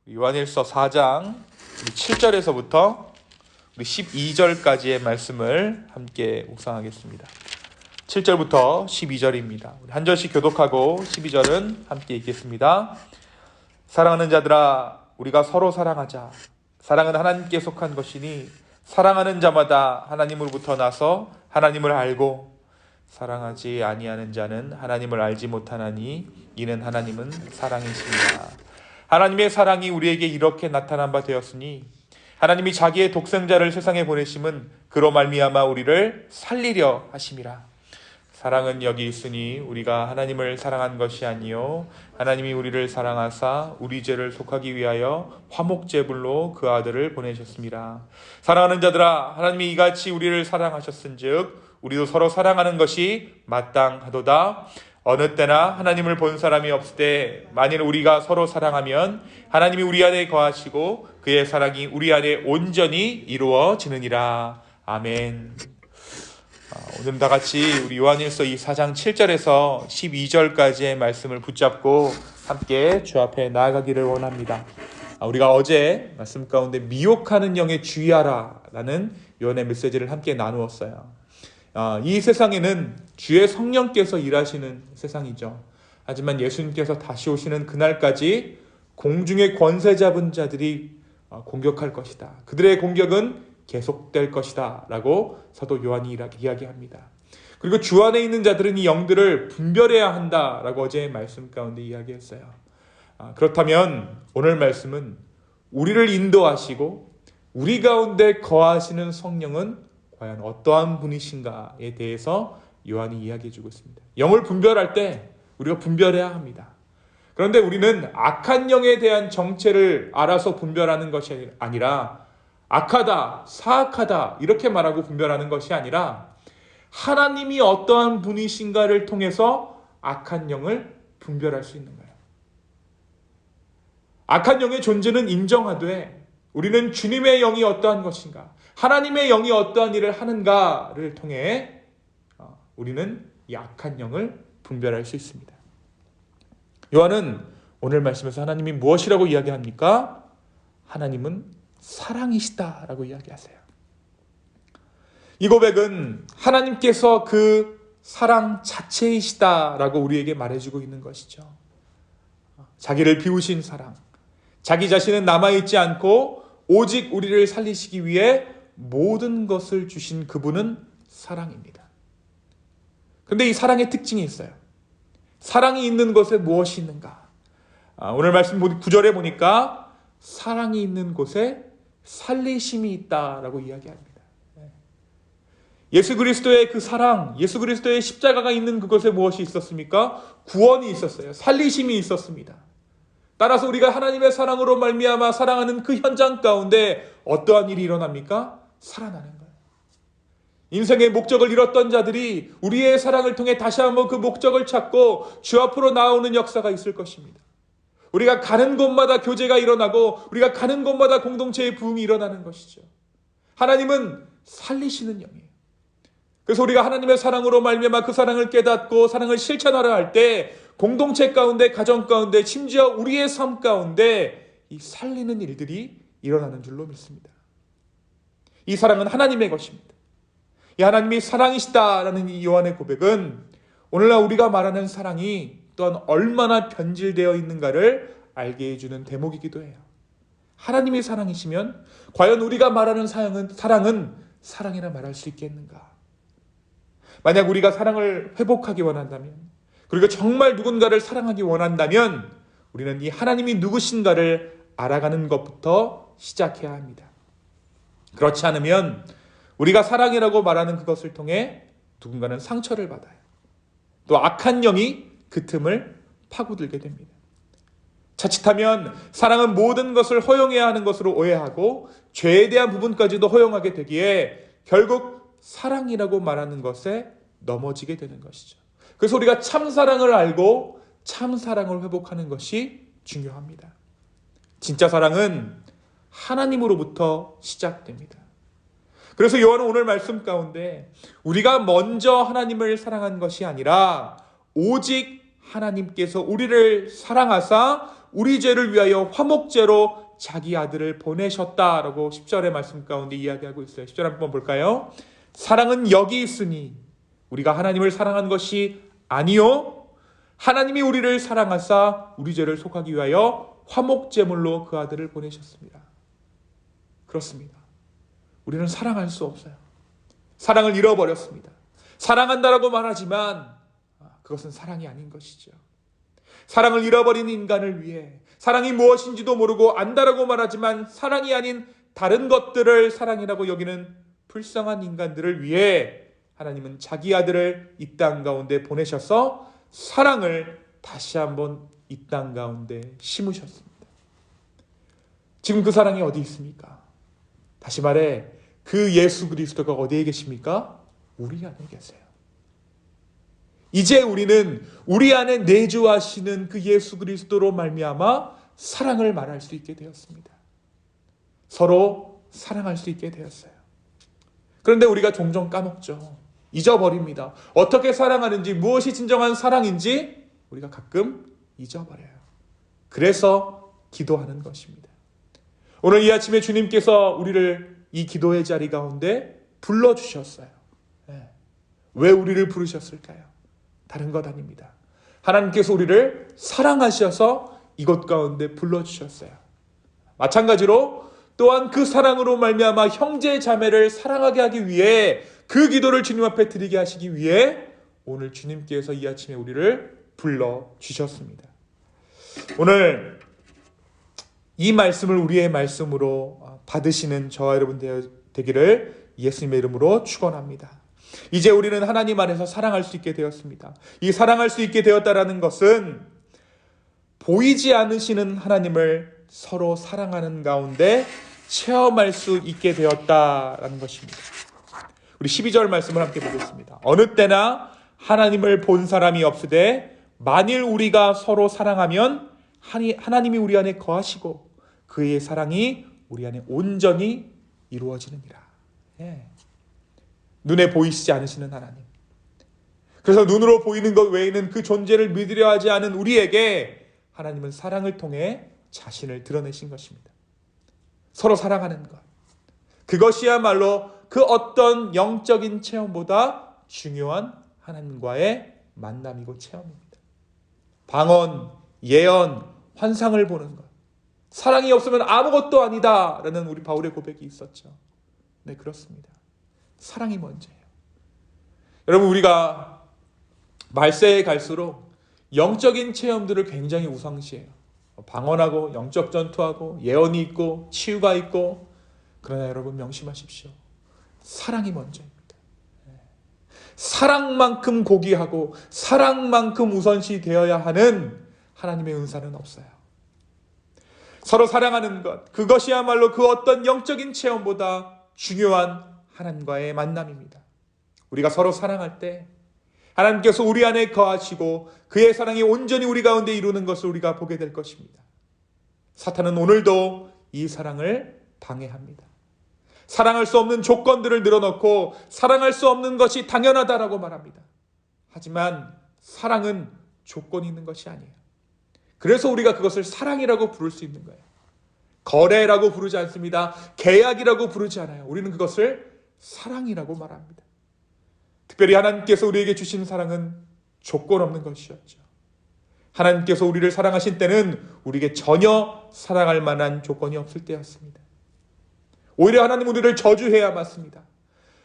요한일서 4장 7절에서부터 12절까지의 말씀을 함께 묵상하겠습니다. 7절부터 12절입니다. 한 절씩 교독하고 12절은 함께 읽겠습니다. 사랑하는 자들아, 우리가 서로 사랑하자. 사랑은 하나님께 속한 것이니 사랑하는 자마다 하나님으로부터 나서 하나님을 알고, 사랑하지 아니하는 자는 하나님을 알지 못하나니 이는 하나님은 사랑이십니다. 하나님의 사랑이 우리에게 이렇게 나타난 바 되었으니 하나님이 자기의 독생자를 세상에 보내심은 그로 말미암아 우리를 살리려 하심이라. 사랑은 여기 있으니 우리가 하나님을 사랑한 것이 아니요 하나님이 우리를 사랑하사 우리 죄를 속하기 위하여 화목제물로 그 아들을 보내셨습니다. 사랑하는 자들아, 하나님이 이같이 우리를 사랑하셨은즉 우리도 서로 사랑하는 것이 마땅하도다. 어느 때나 하나님을 본 사람이 없을 때 만일 우리가 서로 사랑하면 하나님이 우리 안에 거하시고 그의 사랑이 우리 안에 온전히 이루어지느니라. 아멘. 오늘 다 같이 우리 요한일서 이 4장 7절에서 12절까지의 말씀을 붙잡고 함께 주 앞에 나아가기를 원합니다. 우리가 어제 말씀 가운데 미혹하는 영에 주의하라 라는 요한의 메시지를 함께 나누었어요. 이 세상에는 주의 성령께서 일하시는 세상이죠. 하지만 예수님께서 다시 오시는 그날까지 공중의 권세 잡은 자들이 공격할 것이다. 그들의 공격은 계속될 것이다 라고 사도 요한이 이야기합니다. 그리고 주 안에 있는 자들은 이 영들을 분별해야 한다라고 어제 말씀 가운데 이야기했어요. 그렇다면 오늘 말씀은 우리를 인도하시고 우리 가운데 거하시는 성령은 과연 어떠한 분이신가에 대해서 요한이 이야기해주고 있습니다. 영을 분별할 때 우리가 분별해야 합니다. 그런데 우리는 악한 영에 대한 정체를 알아서 분별하는 것이 아니라 악하다, 사악하다 이렇게 말하고 분별하는 것이 아니라 하나님이 어떠한 분이신가를 통해서 악한 영을 분별할 수 있는 거예요. 악한 영의 존재는 인정하되 우리는 주님의 영이 어떠한 것인가, 하나님의 영이 어떠한 일을 하는가를 통해 우리는 이 악한 영을 분별할 수 있습니다. 요한은 오늘 말씀에서 하나님이 무엇이라고 이야기합니까? 하나님은 사랑이시다라고 이야기하세요. 이 고백은 하나님께서 그 사랑 자체이시다라고 우리에게 말해주고 있는 것이죠. 자기를 비우신 사랑, 자기 자신은 남아있지 않고 오직 우리를 살리시기 위해 모든 것을 주신 그분은 사랑입니다. 그런데 이 사랑의 특징이 있어요. 사랑이 있는 곳에 무엇이 있는가? 오늘 말씀 9절에 보니까 사랑이 있는 곳에 살리심이 있다라고 이야기합니다. 예수 그리스도의 그 사랑, 예수 그리스도의 십자가가 있는 그곳에 무엇이 있었습니까? 구원이 있었어요. 살리심이 있었습니다. 따라서 우리가 하나님의 사랑으로 말미암아 사랑하는 그 현장 가운데 어떠한 일이 일어납니까? 살아나는 거예요. 인생의 목적을 잃었던 자들이 우리의 사랑을 통해 다시 한번 그 목적을 찾고 주 앞으로 나오는 역사가 있을 것입니다. 우리가 가는 곳마다 교제가 일어나고 우리가 가는 곳마다 공동체의 부흥이 일어나는 것이죠. 하나님은 살리시는 영이에요. 그래서 우리가 하나님의 사랑으로 말미암아 그 사랑을 깨닫고 사랑을 실천하려 할 때 공동체 가운데, 가정 가운데, 심지어 우리의 삶 가운데 이 살리는 일들이 일어나는 줄로 믿습니다. 이 사랑은 하나님의 것입니다. 이 하나님이 사랑이시다라는 이 요한의 고백은 오늘날 우리가 말하는 사랑이 또한 얼마나 변질되어 있는가를 알게 해주는 대목이기도 해요. 하나님이 사랑이시면 과연 우리가 말하는 사랑은 사랑이라 말할 수 있겠는가? 만약 우리가 사랑을 회복하기 원한다면, 그리고 정말 누군가를 사랑하기 원한다면 우리는 이 하나님이 누구신가를 알아가는 것부터 시작해야 합니다. 그렇지 않으면 우리가 사랑이라고 말하는 그것을 통해 누군가는 상처를 받아요. 또 악한 영이 그 틈을 파고들게 됩니다. 자칫하면 사랑은 모든 것을 허용해야 하는 것으로 오해하고 죄에 대한 부분까지도 허용하게 되기에 결국 사랑이라고 말하는 것에 넘어지게 되는 것이죠. 그래서 우리가 참사랑을 알고 참사랑을 회복하는 것이 중요합니다. 진짜 사랑은 하나님으로부터 시작됩니다. 그래서 요한은 오늘 말씀 가운데 우리가 먼저 하나님을 사랑한 것이 아니라 오직 하나님께서 우리를 사랑하사 우리 죄를 위하여 화목제로 자기 아들을 보내셨다라고 10절의 말씀 가운데 이야기하고 있어요. 10절 한번 볼까요? 사랑은 여기 있으니 우리가 하나님을 사랑한 것이 아니요 하나님이 우리를 사랑하사 우리 죄를 속하기 위하여 화목제물로 그 아들을 보내셨습니다. 그렇습니다. 우리는 사랑할 수 없어요. 사랑을 잃어버렸습니다. 사랑한다라고 말하지만 그것은 사랑이 아닌 것이죠. 사랑을 잃어버린 인간을 위해 사랑이 무엇인지도 모르고 안다라고 말하지만 사랑이 아닌 다른 것들을 사랑이라고 여기는 불쌍한 인간들을 위해 하나님은 자기 아들을 이 땅 가운데 보내셔서 사랑을 다시 한번 이 땅 가운데 심으셨습니다. 지금 그 사랑이 어디 있습니까? 다시 말해 그 예수 그리스도가 어디에 계십니까? 우리 안에 계세요. 이제 우리는 우리 안에 내주하시는 그 예수 그리스도로 말미암아 사랑을 말할 수 있게 되었습니다. 서로 사랑할 수 있게 되었어요. 그런데 우리가 종종 까먹죠. 잊어버립니다. 어떻게 사랑하는지, 무엇이 진정한 사랑인지 우리가 가끔 잊어버려요. 그래서 기도하는 것입니다. 오늘 이 아침에 주님께서 우리를 이 기도의 자리 가운데 불러주셨어요. 왜 우리를 부르셨을까요? 다른 것 아닙니다. 하나님께서 우리를 사랑하셔서 이곳 가운데 불러주셨어요. 마찬가지로 또한 그 사랑으로 말미암아 형제 자매를 사랑하게 하기 위해 그 기도를 주님 앞에 드리게 하시기 위해 오늘 주님께서 이 아침에 우리를 불러주셨습니다. 오늘 이 말씀을 우리의 말씀으로 받으시는 저와 여러분 되기를 예수님의 이름으로 축원합니다. 이제 우리는 하나님 안에서 사랑할 수 있게 되었습니다. 이 사랑할 수 있게 되었다라는 것은 보이지 않으시는 하나님을 서로 사랑하는 가운데 체험할 수 있게 되었다라는 것입니다. 우리 12절 말씀을 함께 보겠습니다. 어느 때나 하나님을 본 사람이 없으되 만일 우리가 서로 사랑하면 하나님이 우리 안에 거하시고 그의 사랑이 우리 안에 온전히 이루어지느니라. 눈에 보이시지 않으시는 하나님. 그래서 눈으로 보이는 것 외에는 그 존재를 믿으려 하지 않은 우리에게 하나님은 사랑을 통해 자신을 드러내신 것입니다. 서로 사랑하는 것. 그것이야말로 그 어떤 영적인 체험보다 중요한 하나님과의 만남이고 체험입니다. 방언, 예언, 환상을 보는 것. 사랑이 없으면 아무것도 아니다라는 우리 바울의 고백이 있었죠. 네, 그렇습니다. 사랑이 먼저예요. 여러분, 우리가 말세에 갈수록 영적인 체험들을 굉장히 우상시해요. 방언하고 영적 전투하고 예언이 있고 치유가 있고, 그러나 여러분 명심하십시오. 사랑이 먼저입니다. 사랑만큼 고귀하고 사랑만큼 우선시 되어야 하는 하나님의 은사는 없어요. 서로 사랑하는 것, 그것이야말로 그 어떤 영적인 체험보다 중요한 하나님과의 만남입니다. 우리가 서로 사랑할 때 하나님께서 우리 안에 거하시고 그의 사랑이 온전히 우리 가운데 이루는 것을 우리가 보게 될 것입니다. 사탄은 오늘도 이 사랑을 방해합니다. 사랑할 수 없는 조건들을 늘어놓고 사랑할 수 없는 것이 당연하다라고 말합니다. 하지만 사랑은 조건이 있는 것이 아니에요. 그래서 우리가 그것을 사랑이라고 부를 수 있는 거예요. 거래라고 부르지 않습니다. 계약이라고 부르지 않아요. 우리는 그것을 사랑이라고 말합니다. 특별히 하나님께서 우리에게 주신 사랑은 조건 없는 것이었죠. 하나님께서 우리를 사랑하신 때는 우리에게 전혀 사랑할 만한 조건이 없을 때였습니다. 오히려 하나님 우리를 저주해야 맞습니다.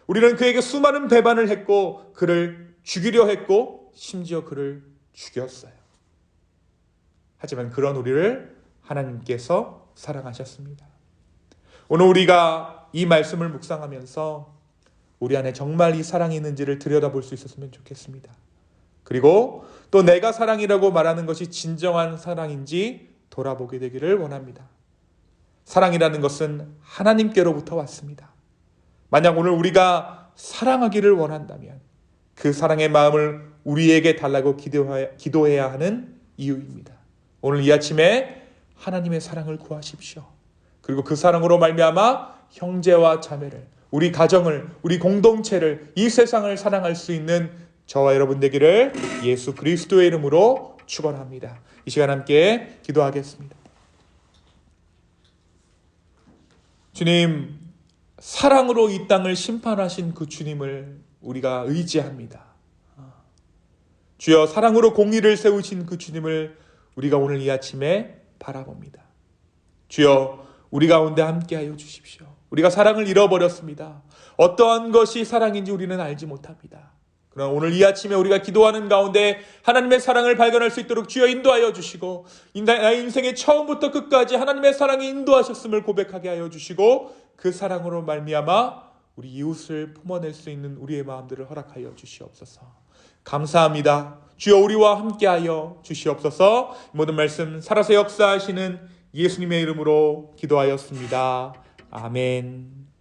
우리는 그에게 수많은 배반을 했고 그를 죽이려 했고 심지어 그를 죽였어요. 하지만 그런 우리를 하나님께서 사랑하셨습니다. 오늘 우리가 이 말씀을 묵상하면서 우리 안에 정말 이 사랑이 있는지를 들여다볼 수 있었으면 좋겠습니다. 그리고 또 내가 사랑이라고 말하는 것이 진정한 사랑인지 돌아보게 되기를 원합니다. 사랑이라는 것은 하나님께로부터 왔습니다. 만약 오늘 우리가 사랑하기를 원한다면 그 사랑의 마음을 우리에게 달라고 기도해야 하는 이유입니다. 오늘 이 아침에 하나님의 사랑을 구하십시오. 그리고 그 사랑으로 말미암아 형제와 자매를, 우리 가정을, 우리 공동체를, 이 세상을 사랑할 수 있는 저와 여러분 되기를 예수 그리스도의 이름으로 축원합니다. 이 시간 함께 기도하겠습니다. 주님, 사랑으로 이 땅을 심판하신 그 주님을 우리가 의지합니다. 주여, 사랑으로 공의를 세우신 그 주님을 우리가 오늘 이 아침에 바라봅니다. 주여, 우리 가운데 함께하여 주십시오. 우리가 사랑을 잃어버렸습니다. 어떠한 것이 사랑인지 우리는 알지 못합니다. 그러나 오늘 이 아침에 우리가 기도하는 가운데 하나님의 사랑을 발견할 수 있도록 주여 인도하여 주시고, 나의 인생의 처음부터 끝까지 하나님의 사랑이 인도하셨음을 고백하게 하여 주시고, 그 사랑으로 말미암아 우리 이웃을 품어낼 수 있는 우리의 마음들을 허락하여 주시옵소서. 감사합니다. 주여, 우리와 함께하여 주시옵소서. 모든 말씀 살아서 역사하시는 예수님의 이름으로 기도하였습니다. 아멘.